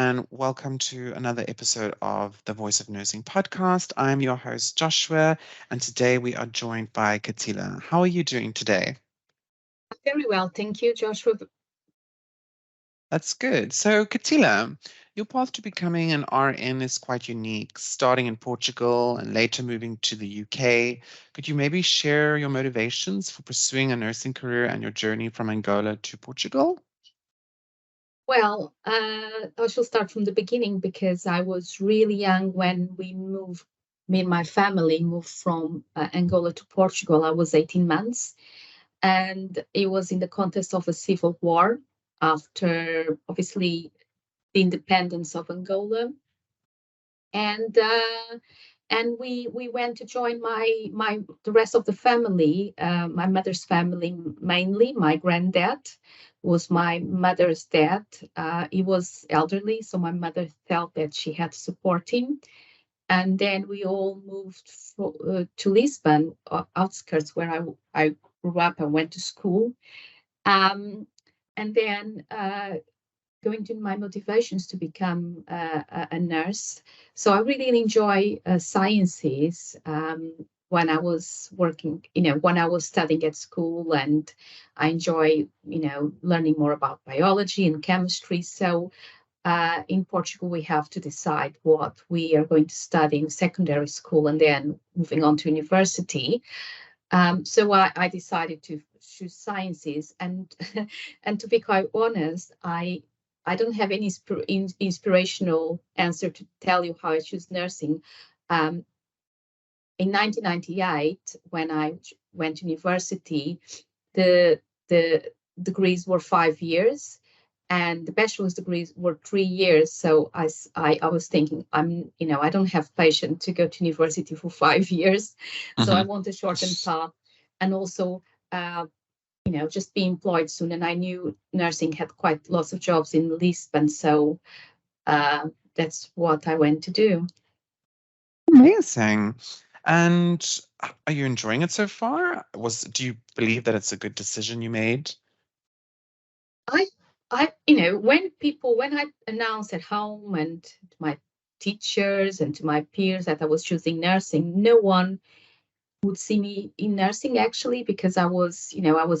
and welcome to another episode of the Voice of Nursing podcast. I'm your host, Joshua, and today we are joined by Katila. How are you doing today? Very well, thank you, Joshua. That's good. So, Katila, your path to becoming an RN is quite unique, starting in Portugal and later moving to the UK. Could you maybe share your motivations for pursuing a nursing career and your journey from Angola to Portugal? Well, I shall start from the beginning because I was really young when me and my family moved from Angola to Portugal. I was 18 months, and it was in the context of a civil war after, obviously, the independence of Angola. And we went to join my the rest of the family, my mother's family, mainly my granddad was my mother's dad. He was elderly, so my mother felt that she had to support him. And then we all moved to Lisbon, outskirts where I grew up and went to school. Um, and then going to my motivations to become a nurse. So I really enjoy sciences. When I was working, when I was studying at school, and I enjoy, learning more about biology and chemistry. So in Portugal, we have to decide what we are going to study in secondary school and then moving on to university. So I decided to choose sciences, and and to be quite honest, I don't have any inspirational answer to tell you how I choose nursing. Um, in 1998, when I went to university, the the degrees were 5 years, and the bachelor's degrees were 3 years. So I was thinking, I don't have patience to go to university for 5 years, so I Mhm. want a shortened path, and also. Just be employed soon. And I knew nursing had quite lots of jobs in Lisbon, so that's what I went to do. Amazing. And are you enjoying it so far? Do you believe that it's a good decision you made? I, when I announced at home and to my teachers and to my peers that I was choosing nursing, no one would see me in nursing actually, because I was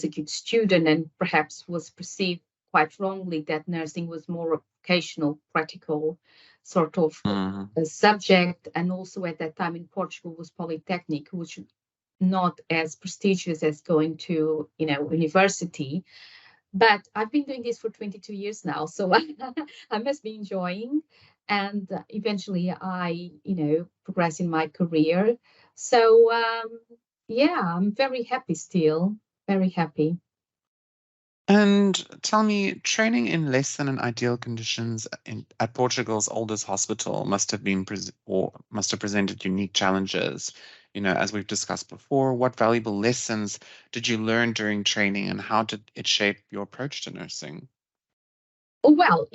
a good student and perhaps was perceived quite wrongly that nursing was more a vocational, practical sort of Mm. a subject. And also at that time in Portugal was polytechnic, which not as prestigious as going to university. But I've been doing this for 22 years now, so I must be enjoying. And eventually, I progress in my career. So yeah, I'm very happy still, very happy. And tell me, training in less than an ideal conditions at Portugal's oldest hospital must have presented unique challenges. As we've discussed before, what valuable lessons did you learn during training, and how did it shape your approach to nursing? Oh, well,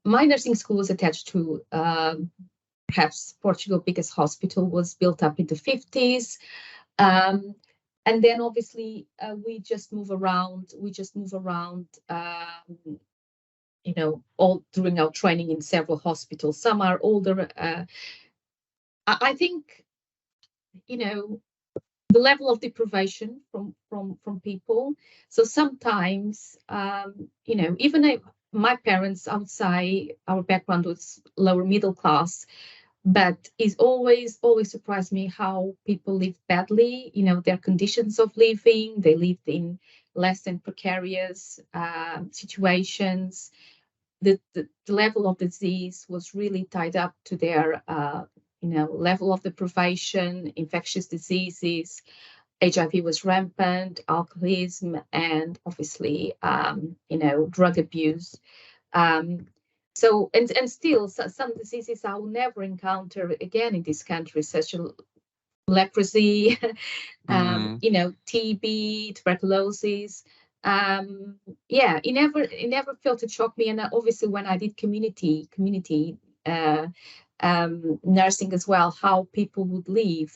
my nursing school was attached to perhaps Portugal's biggest hospital, was built up in the 50s. Um, and then obviously we just move around. All during our training in several hospitals. Some are older. I think you know the level of deprivation from people. So sometimes, even if my parents, outside our background was lower middle class, but it's always surprised me how people live badly. Their conditions of living. They lived in less than precarious situations. The level of disease was really tied up to their level of deprivation, infectious diseases. HIV was rampant, alcoholism, and obviously drug abuse. um, and still some diseases I will never encounter again in this country, such as leprosy, Mm. TB, tuberculosis. Yeah, it never felt to shock me. And obviously, when I did community uh, nursing as well, how people would live.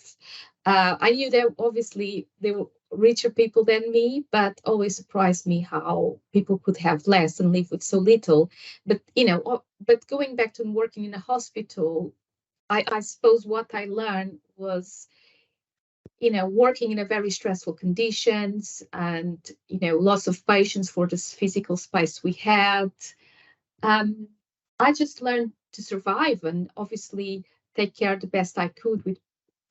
I knew that obviously richer people than me, but always surprised me how people could have less and live with so little. But but going back to working in a hospital, I suppose what I learned was, working in a very stressful conditions and, lots of patience for this physical space we had. Um, I just learned to survive and obviously take care the best I could with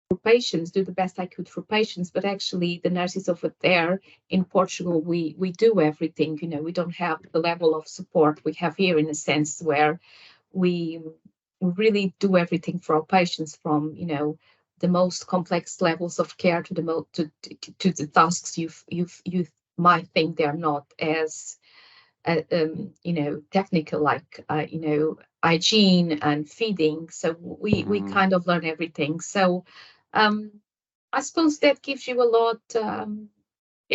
for patients, do the best I could for patients. But actually, the nurses over there in Portugal, we do everything. We don't have the level of support we have here, in a sense where we really do everything for our patients, from the most complex levels of care to to the tasks you might think they're not as technical, like hygiene and feeding. So we Mm, kind of learn everything. So um, I suppose that gives you a lot,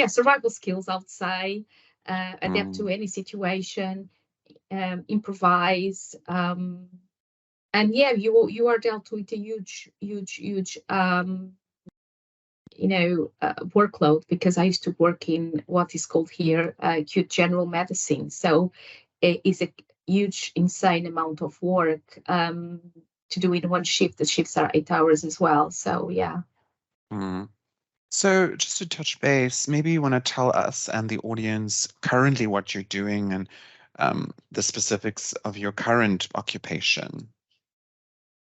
survival skills, I would say. Adapt to mm, any situation, improvise, and yeah, you are dealt with a huge workload, because I used to work in what is called here acute general medicine. So it is a huge, insane amount of work to do in one shift. The shifts are 8 hours as well. So yeah. mm. So, just to touch base, maybe you want to tell us and the audience currently what you're doing and the specifics of your current occupation.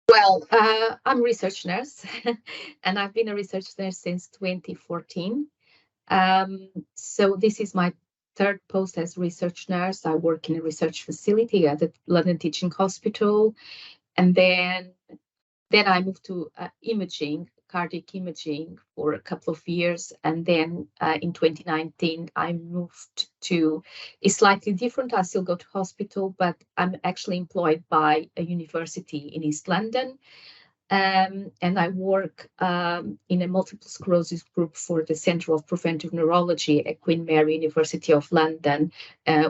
Well, I'm a research nurse, and I've been a research nurse since 2014. So this is my third post as research nurse. I work in a research facility at the London Teaching Hospital, and then I moved to imaging, cardiac imaging, for a couple of years. And then in 2019, I moved to a slightly different. I still go to hospital, but I'm actually employed by a university in East London. And I work in a multiple sclerosis group for the Centre of Preventive Neurology at Queen Mary University of London,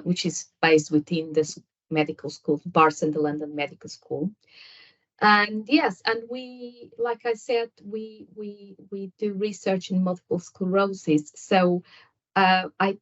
which is based within the medical school, Bars and the London Medical School. And yes, and we, like I said, we do research in multiple sclerosis. So I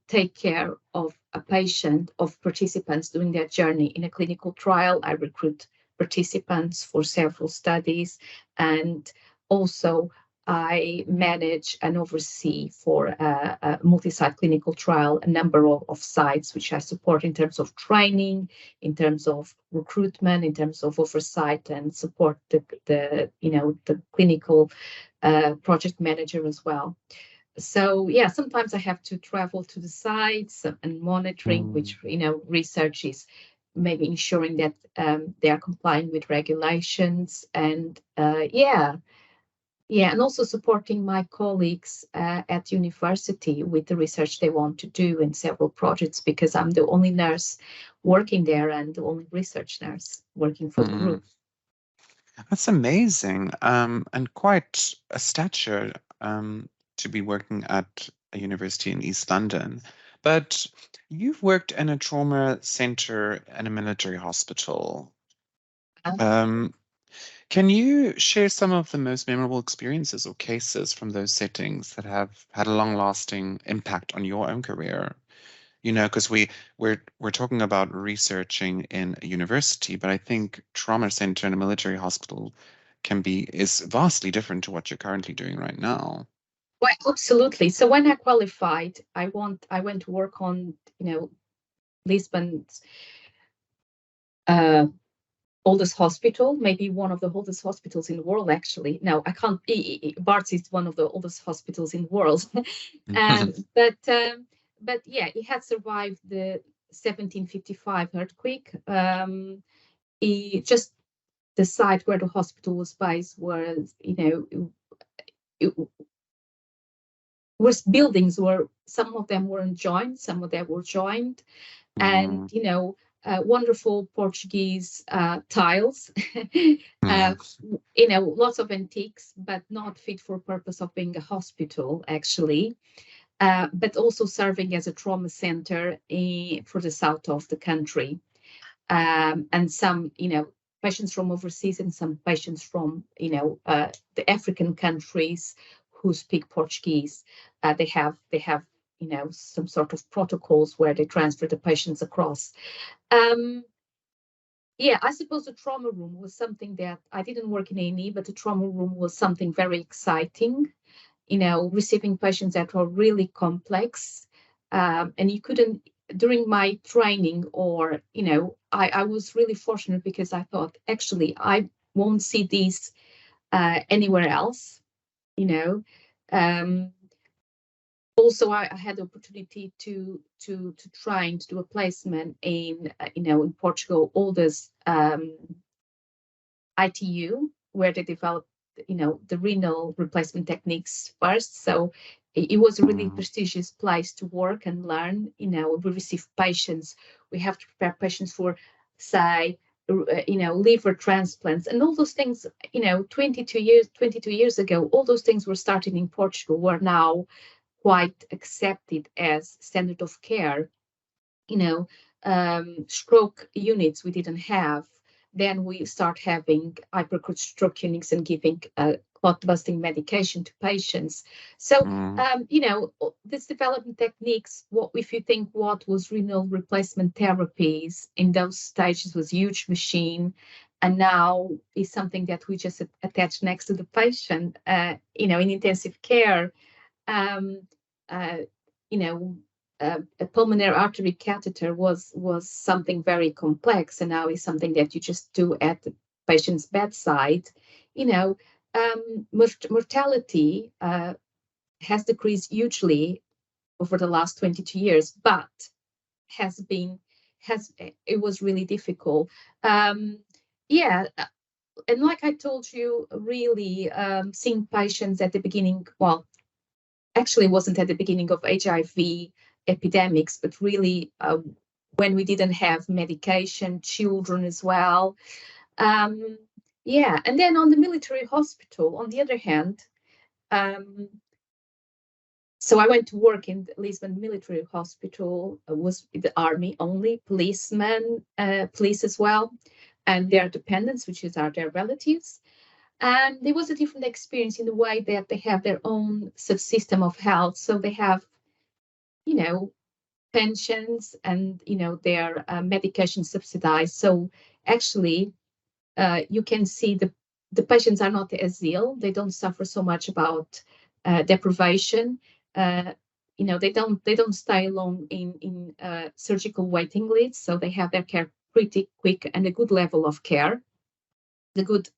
take care of a patient, of participants during their journey in a clinical trial. I recruit participants for several studies, and also I manage and oversee for a multi-site clinical trial a number of sites which I support in terms of training, in terms of recruitment, in terms of oversight, and support the clinical project manager as well. So yeah, sometimes I have to travel to the sites and monitoring, Mm, which research is maybe ensuring that they are complying with regulations, and and also supporting my colleagues at university with the research they want to do in several projects, because I'm the only nurse working there and the only research nurse working for the mm. group. That's amazing, and quite a stature to be working at a university in East London. But you've worked in a trauma center and a military hospital. Uh, Um, can you share some of the most memorable experiences or cases from those settings that have had a long-lasting impact on your own career? Because we're talking about researching in a university, but I think trauma center in a military hospital is vastly different to what you're currently doing right now. well, absolutely. So when I qualified, I went to work on Lisbon's uh, oldest hospital, maybe one of the oldest hospitals in the world, actually. No, I can't. Barts is one of the oldest hospitals in the world. um, but um, but yeah, it had survived the 1755 earthquake. Just the site where the hospital was based was, it was buildings were, some of them weren't joined, some of them were joined, and Mm, wonderful Portuguese tiles. uh, mm, Lots of antiques, but not fit for purpose of being a hospital, actually. But also serving as a trauma center for the south of the country, and some, patients from overseas and some patients from, the African countries who speak Portuguese. They have some sort of protocols where they transfer the patients across. Yeah, I suppose the trauma room was something that I didn't work in A&E, but the trauma room was something very exciting. Receiving patients that were really complex, and you couldn't during my training, or I was really fortunate because I thought actually I won't see these anywhere else. Um, Also, I had the opportunity to try and to do a placement in Portugal, all this ITU, where they developed the renal replacement techniques first. So it was a really prestigious place to work and learn. We receive patients. We have to prepare patients for, say, liver transplants and all those things. 22 years ago, all those things were started in Portugal, were now quite accepted as standard of care. Stroke units we didn't have. Then we start having hyperacute stroke units and giving clot busting medication to patients. So, this development techniques, what if you think what was renal replacement therapies in those stages was huge machine, and now is something that we just attach next to the patient, in intensive care. Um, uh, you know, a pulmonary artery catheter was something very complex, and now is something that you just do at the patient's bedside. Mortality has decreased hugely over the last 22 years, but it was really difficult. Yeah, and like I told you, really seeing patients at the beginning, well, actually wasn't at the beginning of HIV epidemics, but really when we didn't have medication, children as well. Yeah, and then on the military hospital, on the other hand, so I went to work in the Lisbon Military Hospital, was the army only, policemen, police as well, and their dependents, which are their relatives. And there was a different experience in the way that they have their own subsystem of health. So they have, pensions and, their medication subsidized. So actually, you can see the patients are not as ill. They don't suffer so much about deprivation. They don't stay long in surgical waiting lists. So they have their care pretty quick and a good level of care. The good,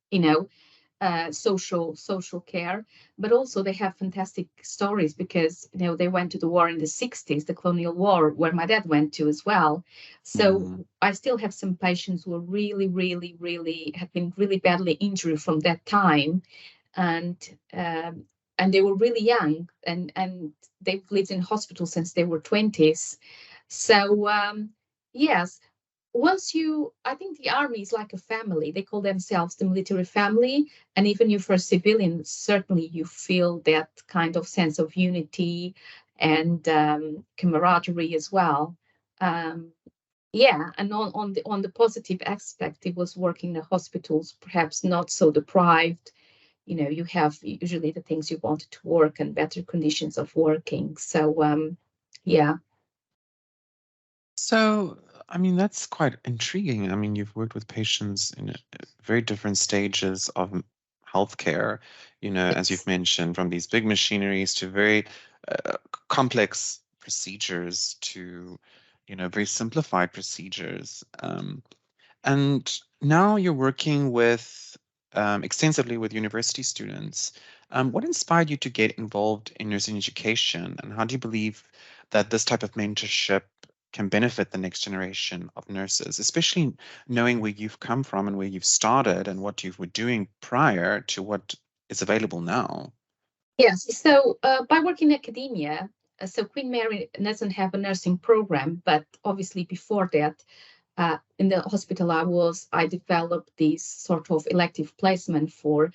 social care, but also they have fantastic stories because they went to the war in the 60s, the colonial war, where my dad went to as well. So I still have some patients who are really, really, really have been really badly injured from that time, and they were really young, and they've lived in hospital since they were 20s. So yes, I think the army is like a family. They call themselves the military family. And even if you're a civilian, certainly you feel that kind of sense of unity and camaraderie as well. Yeah, and on the positive aspect, it was working in the hospitals, perhaps not so deprived. You have usually the things you wanted to work and better conditions of working. So, yeah. So, I mean, that's quite intriguing. I mean, you've worked with patients in very different stages of healthcare, as you've mentioned, from these big machineries to very complex procedures to, very simplified procedures. And now you're working with extensively with university students. What inspired you to get involved in nursing education, and how do you believe that this type of mentorship can benefit the next generation of nurses, especially knowing where you've come from and where you've started and what you were doing prior to what is available now? Yes. So by working in academia, so Queen Mary doesn't have a nursing program, but obviously before that, in the hospital I developed this sort of elective placement for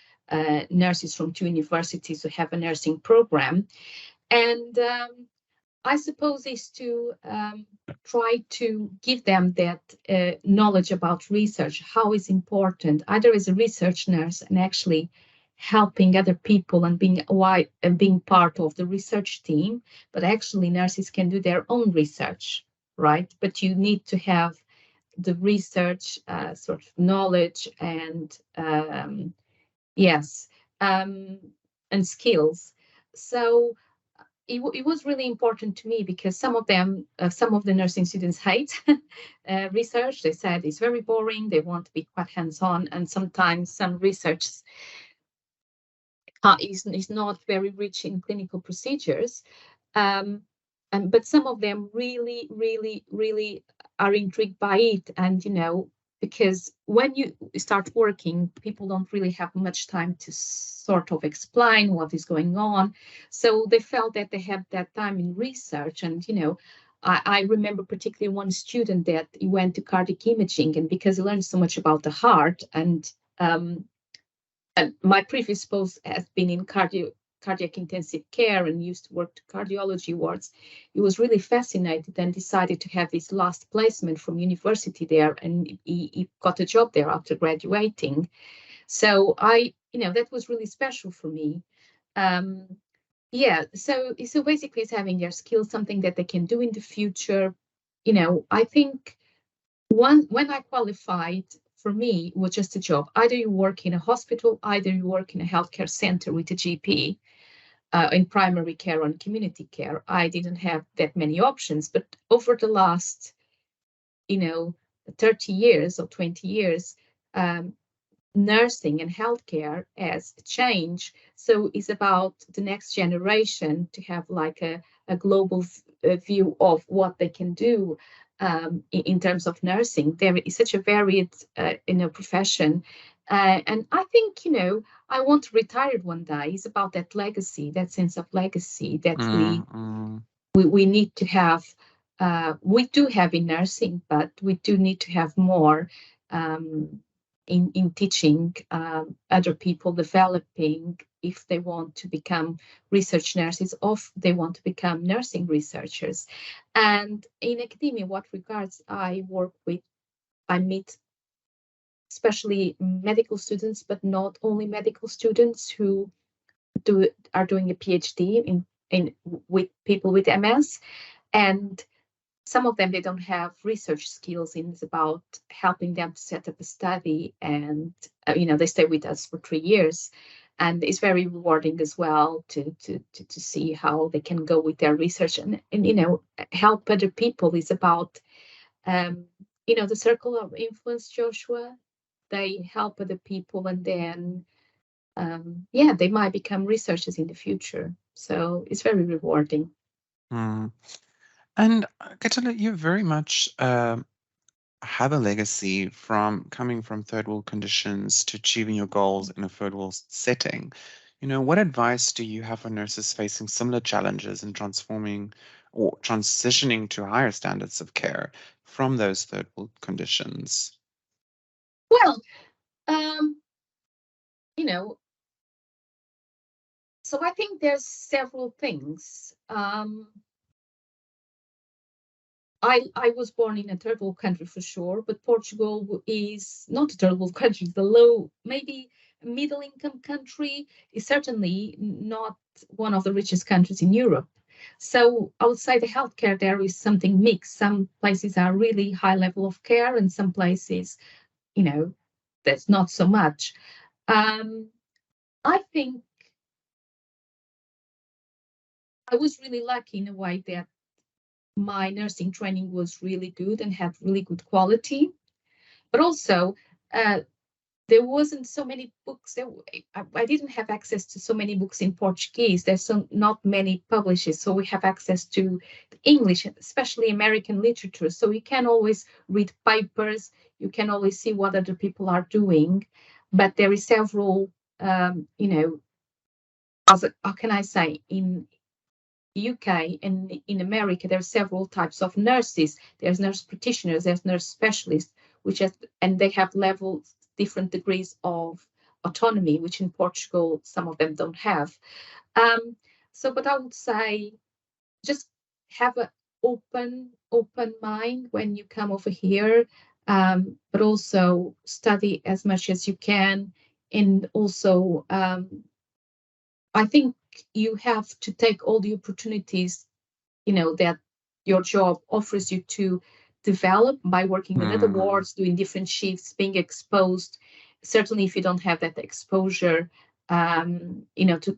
nurses from 2 universities who have a nursing program. And I suppose is to try to give them that knowledge about research, how is important, either as a research nurse and actually helping other people and being part of the research team, but actually nurses can do their own research, right? But you need to have the research sort of knowledge and yes, um, and skills. So it was really important to me because some of the nursing students hate research. They said it's very boring. They want to be quite hands-on, and sometimes some research is not very rich in clinical procedures. Um, but some of them really, really, really are intrigued by it. And, because when you start working, people don't really have much time to sort of explain what is going on. So they felt that they had that time in research. And, I remember particularly one student that he went to cardiac imaging, and because he learned so much about the heart and my previous post has been in cardiac intensive care and used to work to cardiology wards. He was really fascinated and decided to have his last placement from university there, and he got a job there after graduating. So that was really special for me. Um, yeah, so basically it's having their skills, something that they can do in the future. I think when I qualified, for me, it was just a job. Either you work in a hospital, either you work in a healthcare center with a GP, in primary care or in community care. I didn't have that many options, but over the last, you know, 30 years or 20 years, um, nursing and healthcare has changed. So it's about the next generation to have like a global view of what they can do in terms of nursing. There is such a varied, profession. And I think, I want to retire one day. It's about that legacy, that sense of legacy that we need to have. We do have in nursing, but we do need to have more. In teaching other people, developing if they want to become research nurses or if they want to become nursing researchers. And in academia, what regards, I meet especially medical students, but not only medical students who are doing a PhD in with people with MS. And some of them, they don't have research skills, and it's about helping them to set up a study, and they stay with us for 3 years, and it's very rewarding as well to see how they can go with their research and help other people. Is about the circle of influence, Joshua. They help other people, and then they might become researchers in the future, so it's very rewarding. And Katila, you very much have a legacy from coming from third world conditions to achieving your goals in a third world setting. What advice do you have for nurses facing similar challenges in transforming or transitioning to higher standards of care from those third world conditions? Well, um, you know, so I think there's several things. I was born in a third world country for sure, but Portugal is not a third world country. It's a low, maybe middle income country. It's certainly not one of the richest countries in Europe. So I would say the healthcare there is something mixed. Some places are really high level of care, and some places, there's not so much. I think I was really lucky in a way that my nursing training was really good and had really good quality. But also, uh, there wasn't so many books. I didn't have access to so many books in Portuguese. There's not many publishers, so we have access to English, especially American literature. So you can always read papers. You can always see what other people are doing. But there is several, how can I say, in UK and in America, there are several types of nurses. There's nurse practitioners, there's nurse specialists, and they have levels, different degrees of autonomy, which in Portugal, some of them don't have. But I would say just have an open mind when you come over here, but also study as much as you can. And also, I think you have to take all the opportunities, that your job offers you to develop by working in other Mm, wards, doing different shifts, being exposed. Certainly, if you don't have that exposure, to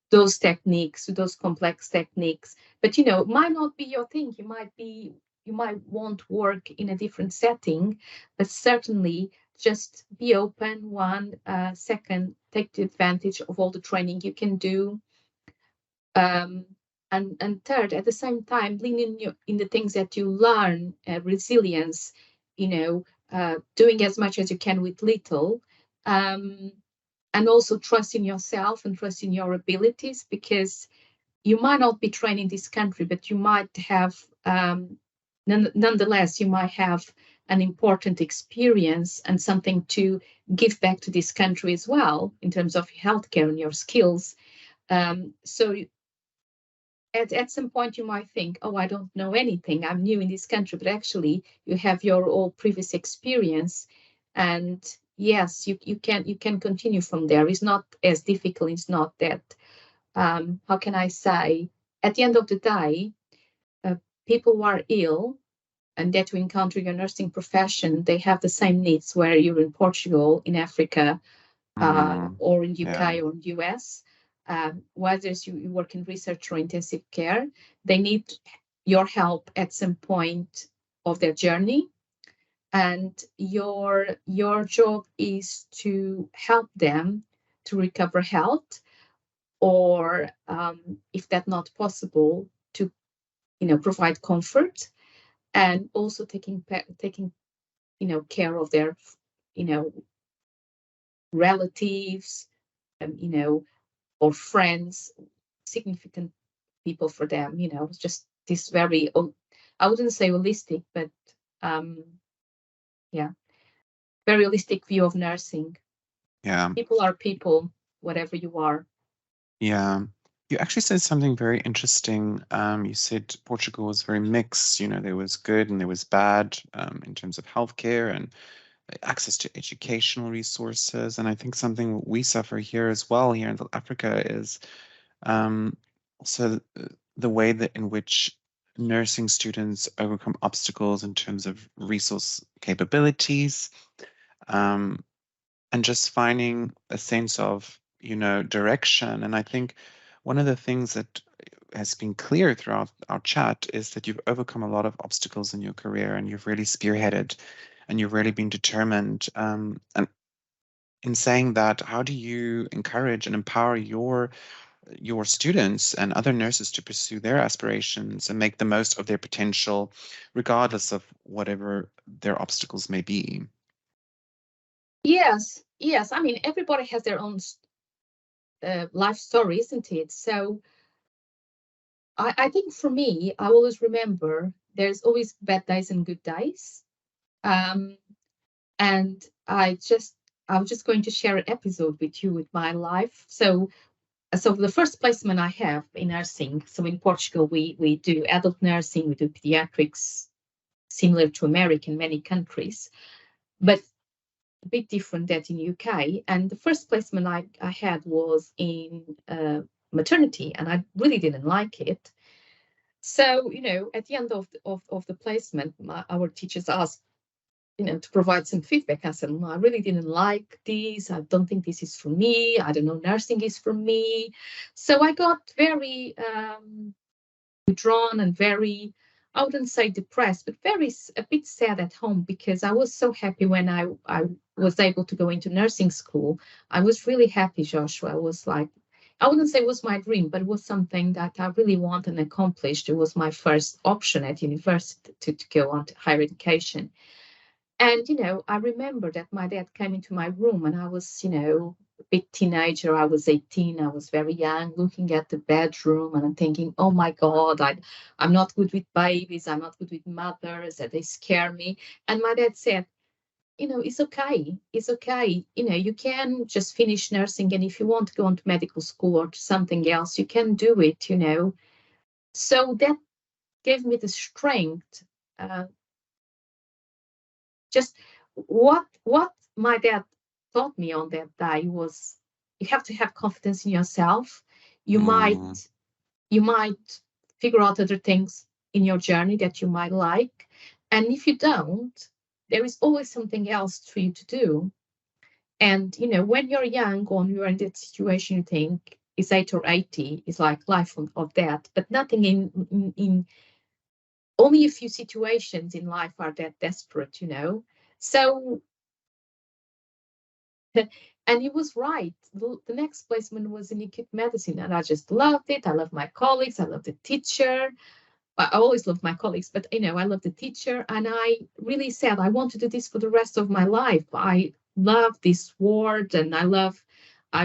those techniques, to those complex techniques, but it might not be your thing. You might want work in a different setting, but certainly just be open. Second, take the advantage of all the training you can do, um, and third, at the same time, lean in the things that you learn, resilience, doing as much as you can with little, um, and also trust in yourself and trust in your abilities, because you might not be trained in this country, but you might have, nonetheless, you might have an important experience and something to give back to this country as well in terms of healthcare and your skills. So at some point you might think, oh, I don't know anything, I'm new in this country, but actually you have your all previous experience, and yes, you can continue from there. It's not as difficult. It's not that, how can I say, at the end of the day, uh, people who are ill and that you encounter your nursing profession, they have the same needs, where you're in Portugal, in Africa, or in yeah. UK or in US, whether you work in research or intensive care, they need your help at some point of their journey, and your job is to help them to recover health, or if that's not possible, to provide comfort, and also taking care of their you know relatives, you know or friends, significant people for them, just this very, I wouldn't say holistic, but um, yeah, very holistic view of nursing. Yeah. People are people, whatever you are. Yeah. You actually said something very interesting. You said Portugal was very mixed. There was good and there was bad, in terms of healthcare and access to educational resources. And I think something we suffer here as well, here in South Africa, is also the way that in which nursing students overcome obstacles in terms of resource capabilities, um, and just finding a sense of, direction. And I think one of the things that has been clear throughout our chat is that you've overcome a lot of obstacles in your career and you've really spearheaded and you've really been determined. And in saying that, how do you encourage and empower your students and other nurses to pursue their aspirations and make the most of their potential, regardless of whatever their obstacles may be? Yes, yes. I mean, everybody has their own life story, isn't it? So I think for me, I always remember there's always bad days and good days. Um, and I'm just going to share an episode with you with my life. So the first placement I have in nursing, so in Portugal, we do adult nursing, we do pediatrics, similar to America in many countries, but a bit different that in UK. And the first placement I had was in maternity, and I really didn't like it. So, at the end of the placement, our teachers asked, to provide some feedback. I said, I really didn't like this. I don't think this is for me. I don't know, nursing is for me. So I got very withdrawn and very, I wouldn't say depressed, but a bit sad at home, because I was so happy when I was able to go into nursing school. I was really happy, Joshua. I was like, I wouldn't say it was my dream, but it was something that I really wanted and accomplished. It was my first option at university to go on to higher education. And, I remember that my dad came into my room, and I was, a bit teenager. I was 18. I was very young, looking at the bedroom, and I'm thinking, oh my God, I'm not good with babies. I'm not good with mothers, that they scare me. And my dad said, it's okay. It's okay. You can just finish nursing. And if you want to go on to medical school or to something else, you can do it. So that gave me the strength. Just what my dad taught me on that day was you have to have confidence in yourself. You Mm, might figure out other things in your journey that you might like. And if you don't, there is always something else for you to do. And, when you're young or you're in that situation, you think it's 8 or 80, it's like life or death, but nothing in only a few situations in life are that desperate. So, and he was right. The next placement was in acute medicine, and I just loved it. I love my colleagues. I love the teacher. I always love my colleagues, but I love the teacher, and I really said I want to do this for the rest of my life. I love this ward, and I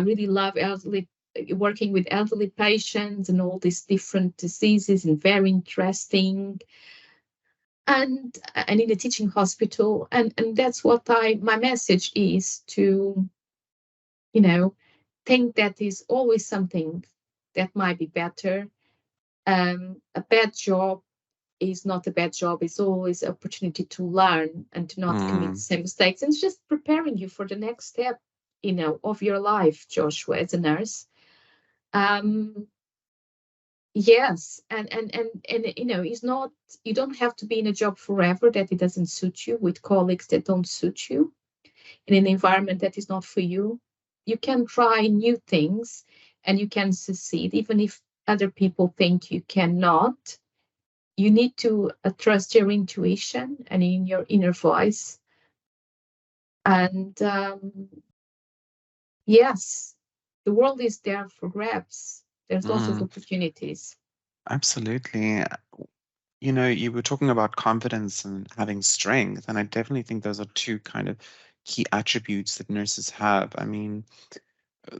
really love elderly, working with elderly patients and all these different diseases, and very interesting. And in a teaching hospital, and that's what my message is to think that is always something that might be better. A bad job is not a bad job. It's always an opportunity to learn and to not commit the mm, same mistakes. And it's just preparing you for the next step, of your life, Joshua, as a nurse. Um, yes, and it's not, you don't have to be in a job forever that it doesn't suit you, with colleagues that don't suit you, in an environment that is not for you. You can try new things and you can succeed, even if other people think you cannot. You need to trust your intuition and in your inner voice. And yes, the world is there for grabs. There's lots of mm, opportunities. absolutely. You were talking about confidence and having strength, and I definitely think those are two kind of key attributes that nurses have. I mean,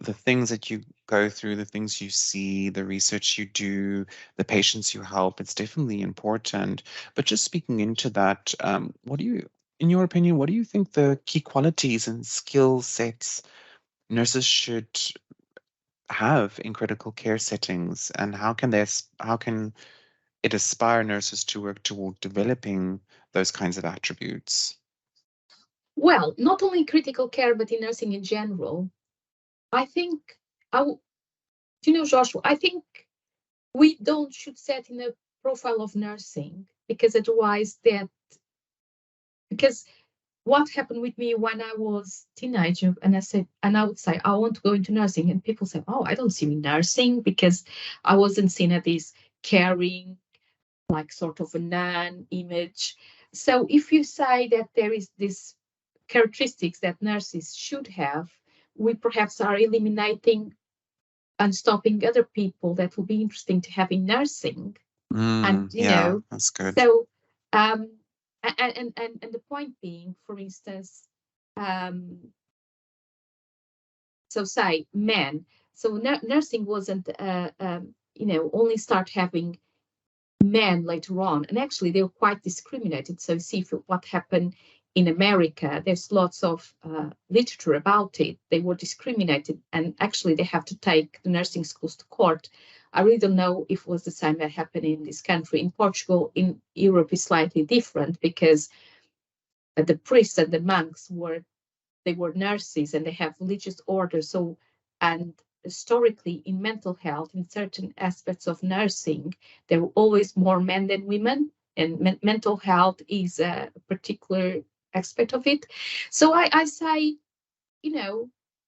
the things that you go through, the things you see, the research you do, the patients you help, it's definitely important. But just speaking into that, in your opinion, what do you think the key qualities and skill sets nurses should have in critical care settings, and how can it aspire nurses to work toward developing those kinds of attributes? Well, not only in critical care, but in nursing in general. I think, Joshua, I think we don't should set in a profile of nursing, because otherwise because what happened with me when I was teenager, and I would say I want to go into nursing, and people say, "Oh, I don't see me nursing," because I wasn't seen as this caring, like sort of a nun image. So if you say that there is this characteristics that nurses should have, we perhaps are eliminating and stopping other people that will be interesting to have in nursing. And Yeah, that's good. so um and the point being, for instance, um so say men, so nursing wasn't only start having men later on, and actually they were quite discriminated. So see what happened in America. There's lots of literature about it. They were discriminated, and actually they have to take the nursing schools to court. I really don't know if it was the same that happened in this country. In Portugal, in Europe, is slightly different, because the priests and the monks were nurses, and they have religious orders. So, and historically in mental health, in certain aspects of nursing, there were always more men than women, and mental health is a particular aspect of it. So I say,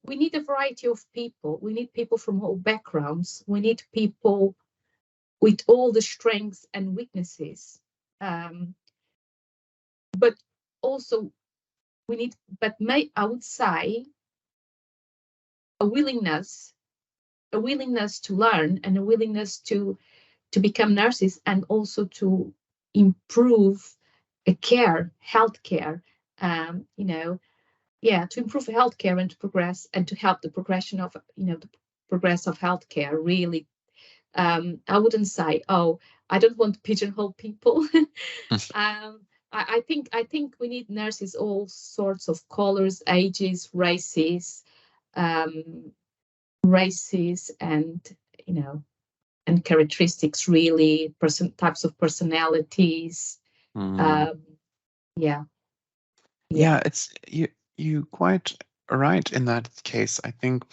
we need a variety of people. We need people from all backgrounds. We need people with all the strengths and weaknesses. Um, but also we need, I would say, a willingness to learn, and a willingness to become nurses, and also to improve healthcare. To improve healthcare and to progress, and to help the progression of the progress of healthcare. Really, I wouldn't say, oh, I don't want to pigeonhole people. I think we need nurses all sorts of colors, ages, um, races, and you know and characteristics, really, types of personalities. Mm. um yeah, yeah. Yeah, it's you quite right. In that case, I think,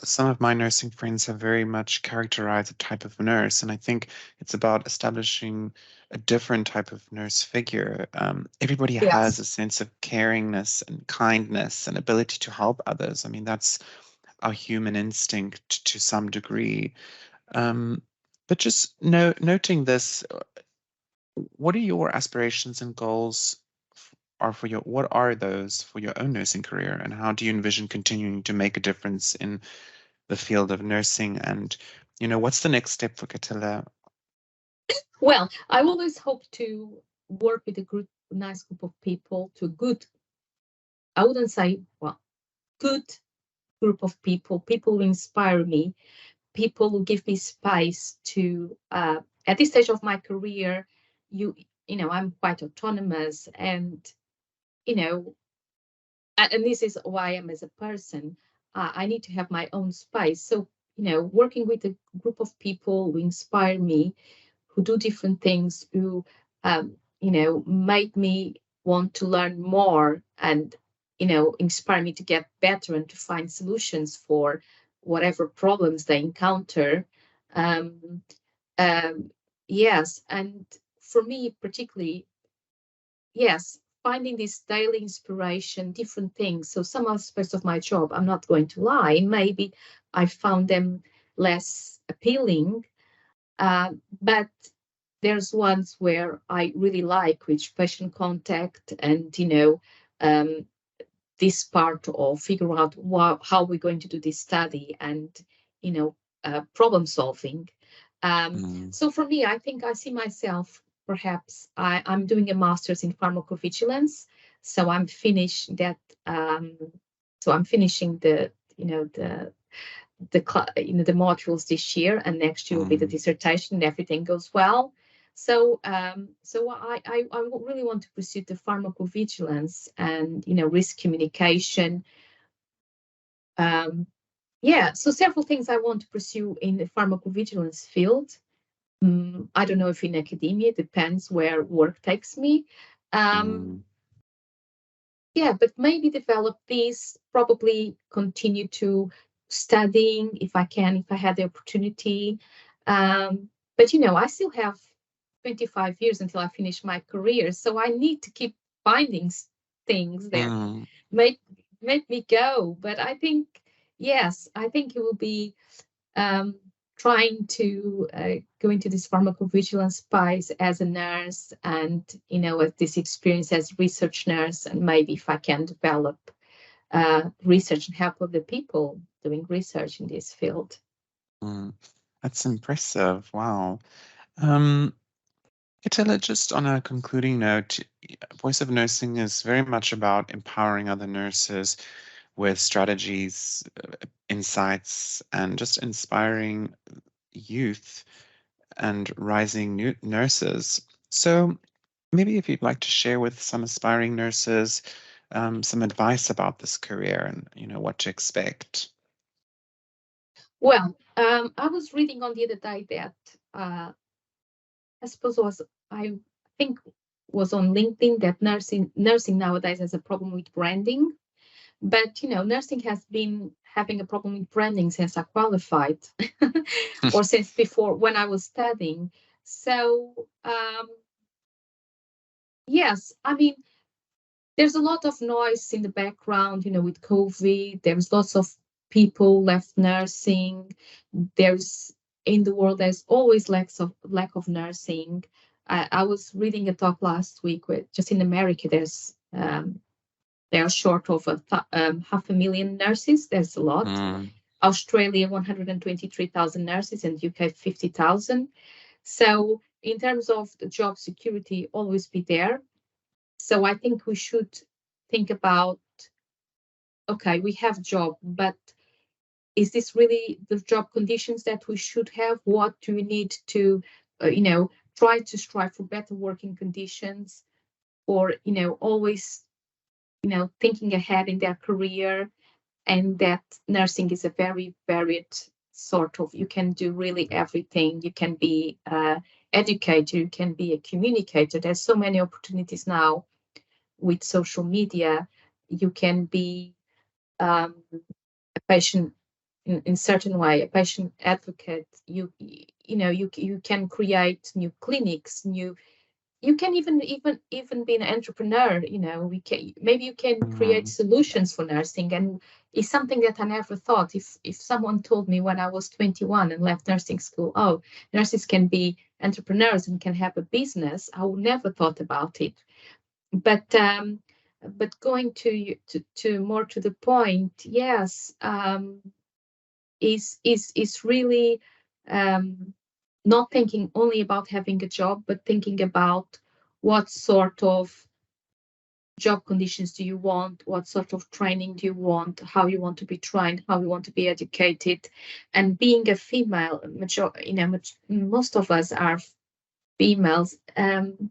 some of my nursing friends have very much characterized a type of nurse, and I think it's about establishing a different type of nurse figure. Everybody has Yes. a sense of caringness and kindness and ability to help others. I mean, that's our human instinct to some degree. Um, but just noting this, what are your aspirations and goals are for your, what are those for your own nursing career, and how do you envision continuing to make a difference in the field of nursing? And, what's the next step for Katila? Well, I always hope to work with a group, nice group of people, to good, I wouldn't say, well, good group of people, people who inspire me, people who give me space to, at this stage of my career, you, I'm quite autonomous and, you know, and this is who I am as a person. I need to have my own space. So, working with a group of people who inspire me, who do different things, who make me want to learn more and inspire me to get better and to find solutions for whatever problems they encounter. Um, um, yes, and for me particularly, yes, finding this daily inspiration, different things. So some aspects of my job, I'm not going to lie, maybe I found them less appealing, but there's ones where I really like, which patient contact and um, this part of figuring out how we're going to do this study and you know problem solving. Mm, So for me, I think I see myself, perhaps I'm doing a master's in pharmacovigilance, so I'm finished that. um, so I'm finishing the modules this year, and next year will be the mm, dissertation, and everything goes well. So I really want to pursue the pharmacovigilance and risk communication. Um, yeah, so several things I want to pursue in the pharmacovigilance field. I don't know if in academia, it depends where work takes me. Um, mm, yeah, but maybe develop this, probably continue to studying if I can, if I had the opportunity. But I still have 25 years until I finish my career, so I need to keep finding things that mm, make make me go. But I think, yes, I think it will be um, trying to go into this pharmacovigilance space as a nurse, and with this experience as research nurse, and maybe if I can develop research and help other people doing research in this field. mm. That's impressive. Wow. Um, Katila, just on a concluding note, Voice of Nursing is very much about empowering other nurses with strategies, insights, and just inspiring youth and rising new nurses. So maybe if you'd like to share with some aspiring nurses some advice about this career and what to expect. Well, I was reading on the other day that I suppose I think was on LinkedIn that nursing nowadays has a problem with branding. But nursing has been having a problem with branding since I qualified, or since before when I was studying. So yes, I mean there's a lot of noise in the background, with COVID. There's lots of people left nursing. There's in the world there's always lack of nursing. I was reading a talk last week where just in America they are short of 500,000 nurses. There's a lot. Mm, Australia, 123,000 nurses, and UK, 50,000. So, in terms of the job security, always be there. So, I think we should think about, okay, we have job, but is this really the job conditions that we should have? What do we need to, try to strive for better working conditions, or, always, thinking ahead in their career, and that nursing is a very varied sort of, you can do really everything. You can be educator, you can be a communicator. There's so many opportunities now with social media. You can be a patient in certain way, a patient advocate. You can create new clinics, you can even be an entrepreneur. Maybe you can create Mm, solutions for nursing, and it's something that I never thought. If someone told me when I was 21 and left nursing school, oh, nurses can be entrepreneurs and can have a business, I would never thought about it. But going to more to the point, yes, is really not thinking only about having a job, but thinking about what sort of job conditions do you want, what sort of training do you want, how you want to be trained, how you want to be educated. And being a female, most of us are females, and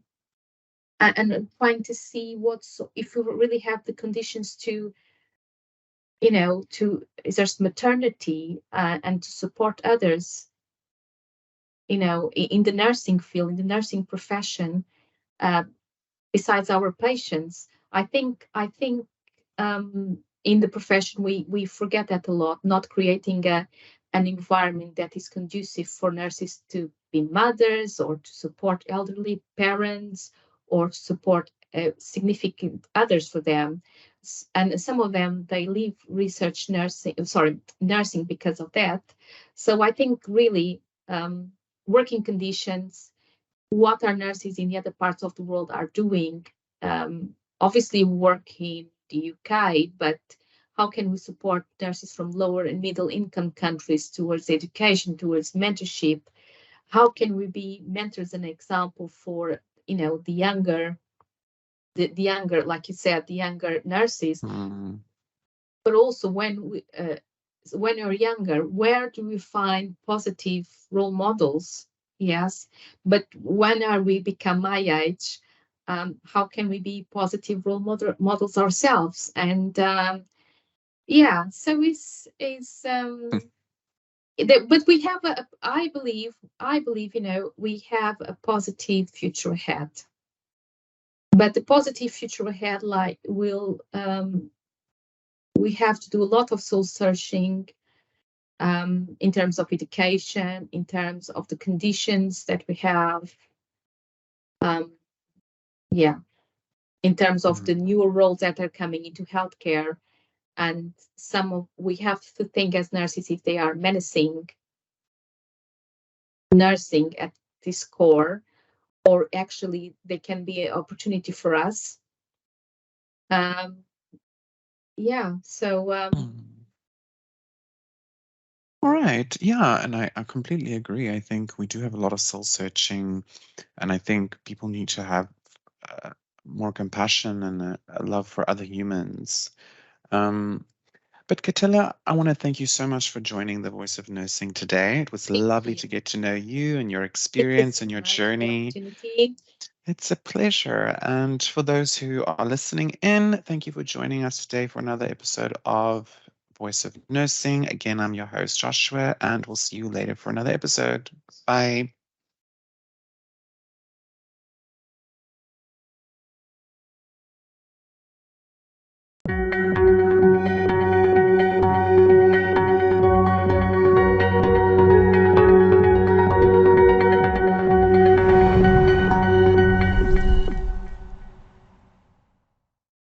trying to see if we really have the conditions to, to exert maternity, and to support others, in the nursing field, in the nursing profession, uh, besides our patients. I think in the profession we forget that a lot, not creating an environment that is conducive for nurses to be mothers, or to support elderly parents, or to support significant others for them. And some of them, they leave research nursing because of that. So I think really, working conditions, what our nurses in the other parts of the world are doing. Obviously, work in the UK, but how can we support nurses from lower and middle income countries towards education, towards mentorship? How can we be mentors and example for, the younger, like you said, the younger nurses? mm, But also, when you're younger, where do we find positive role models? Yes, but when are we become my age, how can we be positive models ourselves? And yeah, so it's but we have I believe, we have a positive future ahead. But the positive future ahead, like, will we have to do a lot of soul searching, in terms of education, in terms of the conditions that we have, um, yeah, in terms of the mm. newer roles that are coming into healthcare. And we have to think as nurses if they are menacing nursing at this core, or actually they can be an opportunity for us. Um, yeah, so Mm. All right. Yeah. And I completely agree. I think we do have a lot of soul searching, and I think people need to have uh, more compassion and a love for other humans. Um, but Katila, I want to thank you so much for joining the Voice of Nursing today. It was thank lovely you. to get to know you and your It experience was and your nice, the journey. opportunity. It's a pleasure. And for those who are listening in, thank you for joining us today for another episode of Voice of Nursing. Again, I'm your host, Joshua, and we'll see you later for another episode. Bye.